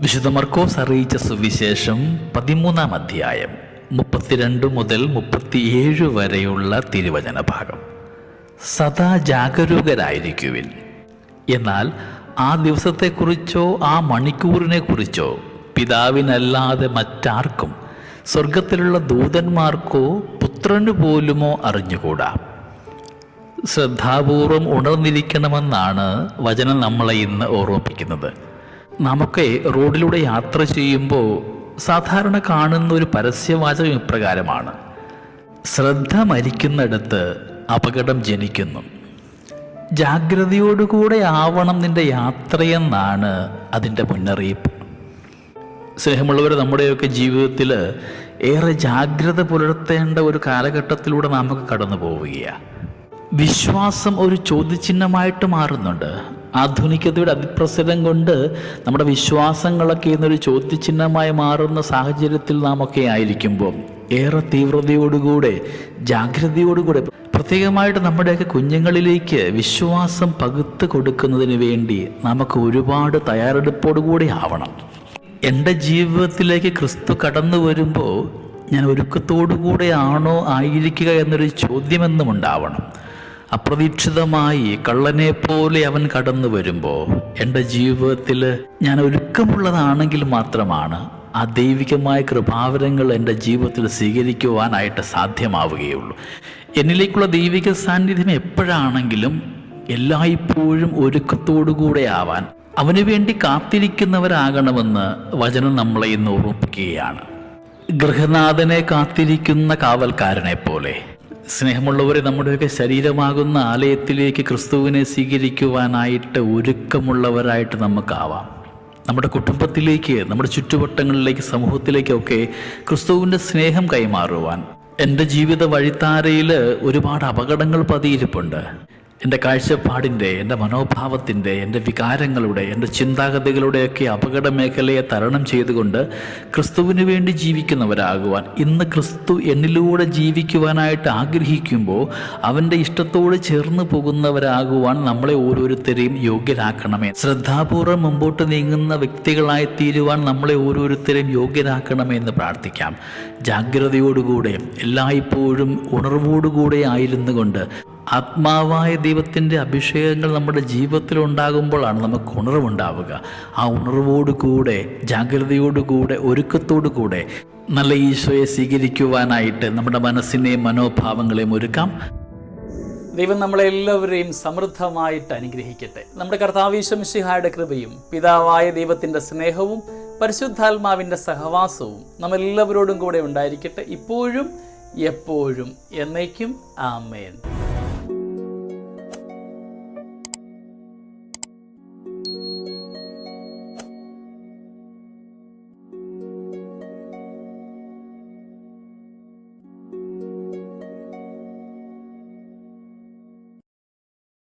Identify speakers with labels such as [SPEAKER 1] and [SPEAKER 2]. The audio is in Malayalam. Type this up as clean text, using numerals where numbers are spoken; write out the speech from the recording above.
[SPEAKER 1] വിശുദ്ധ മർക്കോസ് അറിയിച്ച സുവിശേഷം 13-ാം അധ്യായം 32 മുതൽ 37 വരെയുള്ള തിരുവചന ഭാഗം. സദാ ജാഗരൂകരായിരിക്കുവിൻ. എന്നാൽ ആ ദിവസത്തെക്കുറിച്ചോ ആ മണിക്കൂറിനെക്കുറിച്ചോ പിതാവിനല്ലാതെ മറ്റാർക്കും സ്വർഗത്തിലുള്ള ദൂതന്മാർക്കോ പുത്രനു പോലുമോ അറിഞ്ഞുകൂടാ. ശ്രദ്ധാപൂർവം ഉണർന്നിരിക്കണമെന്നാണ് വചനം നമ്മളെ ഇന്ന് ഓർമ്മിപ്പിക്കുന്നത്. നമുക്ക് റോഡിലൂടെ യാത്ര ചെയ്യുമ്പോൾ സാധാരണ കാണുന്ന ഒരു പരസ്യവാചകം ഇപ്രകാരമാണ്: ശ്രദ്ധ മരിക്കുന്നിടത്ത് അപകടം ജനിക്കുന്നു. ജാഗ്രതയോടുകൂടെ ആവണം നിന്റെ യാത്രയെന്നാണ് അതിൻ്റെ മുന്നറിയിപ്പ്. സ്നേഹമുള്ളവർ, നമ്മുടെയൊക്കെ ജീവിതത്തിൽ ഏറെ ജാഗ്രത പുലർത്തേണ്ട ഒരു കാലഘട്ടത്തിലൂടെ നമുക്ക് കടന്നു പോവുകയാണ്. വിശ്വാസം ഒരു ചോദ്യചിഹ്നമായിട്ട് മാറുന്നുണ്ട്. ആധുനികതയുടെ അതിപ്രസരം കൊണ്ട് നമ്മുടെ വിശ്വാസങ്ങളൊക്കെ ഇന്നൊരു ചോദ്യചിഹ്നമായി മാറുന്ന സാഹചര്യത്തിൽ നാം ഒക്കെ ആയിരിക്കുമ്പോൾ ഏറെ തീവ്രതയോടുകൂടെ ജാഗ്രതയോടുകൂടെ പ്രത്യേകമായിട്ട് നമ്മുടെയൊക്കെ കുഞ്ഞുങ്ങളിലേക്ക് വിശ്വാസം പകുത്ത് കൊടുക്കുന്നതിന് വേണ്ടി നമുക്ക് ഒരുപാട് തയ്യാറെടുപ്പോടുകൂടി ആവണം. എൻ്റെ ജീവിതത്തിലേക്ക് ക്രിസ്തു കടന്നു വരുമ്പോൾ ഞാൻ ഒരുക്കത്തോടുകൂടെ ആണോ ആയിരിക്കുക എന്നൊരു ചോദ്യമെന്നും ഉണ്ടാവണം. അപ്രതീക്ഷിതമായി കള്ളനെ പോലെ അവൻ കടന്നു വരുമ്പോൾ എൻ്റെ ജീവിതത്തിൽ ഞാൻ ഒരുക്കമുള്ളതാണെങ്കിൽ മാത്രമാണ് ആ ദൈവികമായ കൃപാവരങ്ങൾ എൻ്റെ ജീവിതത്തിൽ സ്വീകരിക്കുവാനായിട്ട് സാധ്യമാവുകയുള്ളൂ. എന്നിലേക്കുള്ള ദൈവിക സാന്നിധ്യം എപ്പോഴാണെങ്കിലും എല്ലായ്പ്പോഴും ഒരുക്കത്തോടുകൂടെ ആവാൻ അവന് വേണ്ടി കാത്തിരിക്കുന്നവരാകണമെന്ന് വചനം നമ്മളെ ഇന്ന് ഓർമ്മിപ്പിക്കുകയാണ്. ഗൃഹനാഥനെ കാത്തിരിക്കുന്ന കാവൽക്കാരനെ പോലെ സ്നേഹമുള്ളവരെ, നമ്മുടെയൊക്കെ ശരീരമാകുന്ന ആലയത്തിലേക്ക് ക്രിസ്തുവിനെ സ്വീകരിക്കുവാനായിട്ട് ഒരുക്കമുള്ളവരായിട്ട് നമുക്കാവാം. നമ്മുടെ കുടുംബത്തിലേക്ക്, നമ്മുടെ ചുറ്റുവട്ടങ്ങളിലേക്ക്, സമൂഹത്തിലേക്കൊക്കെ ക്രിസ്തുവിൻ്റെ സ്നേഹം കൈമാറുവാൻ എൻ്റെ ജീവിത വഴിത്താരയിൽ ഒരുപാട് അപകടങ്ങൾ പതിയിരിപ്പുണ്ട്. എൻ്റെ കാഴ്ചപ്പാടിൻ്റെ, എൻ്റെ മനോഭാവത്തിൻ്റെ, എൻ്റെ വികാരങ്ങളുടെ, എൻ്റെ ചിന്താഗതികളുടെയൊക്കെ അപകട മേഖലയെ തരണം ചെയ്തുകൊണ്ട് ക്രിസ്തുവിന് വേണ്ടി ജീവിക്കുന്നവരാകുവാൻ, ഇന്ന് ക്രിസ്തു എന്നിലൂടെ ജീവിക്കുവാനായിട്ട് ആഗ്രഹിക്കുമ്പോൾ അവൻ്റെ ഇഷ്ടത്തോട് ചേർന്ന് പോകുന്നവരാകുവാൻ നമ്മളെ ഓരോരുത്തരെയും യോഗ്യരാക്കണമേ. ശ്രദ്ധാപൂർവ്വം മുമ്പോട്ട് നീങ്ങുന്ന വ്യക്തികളായി തീരുവാൻ നമ്മളെ ഓരോരുത്തരെയും യോഗ്യരാക്കണമേ എന്ന് പ്രാർത്ഥിക്കാം. ജാഗ്രതയോടുകൂടെ എല്ലായ്പ്പോഴും ഉണർവോടുകൂടെ ആയിരുന്നു കൊണ്ട് ആത്മാവായ ദൈവത്തിൻ്റെ അഭിഷേകങ്ങൾ നമ്മുടെ ജീവിതത്തിൽ ഉണ്ടാകുമ്പോഴാണ് നമുക്ക് ഉണർവുണ്ടാവുക. ആ ഉണർവോടുകൂടെ, ജാഗ്രതയോടുകൂടെ, ഒരുക്കത്തോടുകൂടെ നല്ല ഈശോയെ സ്വീകരിക്കുവാനായിട്ട് നമ്മുടെ മനസ്സിനെയും മനോഭാവങ്ങളെയും ഒരുക്കാം. ദൈവം നമ്മളെല്ലാവരെയും സമൃദ്ധമായിട്ട് അനുഗ്രഹിക്കട്ടെ. നമ്മുടെ കർത്താവ് ഈശോ മിശിഹായുടെ കൃപയും പിതാവായ ദൈവത്തിൻ്റെ സ്നേഹവും പരിശുദ്ധാത്മാവിൻ്റെ സഹവാസവും നമ്മളെല്ലാവരോടും കൂടെ ഉണ്ടായിരിക്കട്ടെ, ഇപ്പോഴും എപ്പോഴും എന്നേക്കും. ആമേൻ.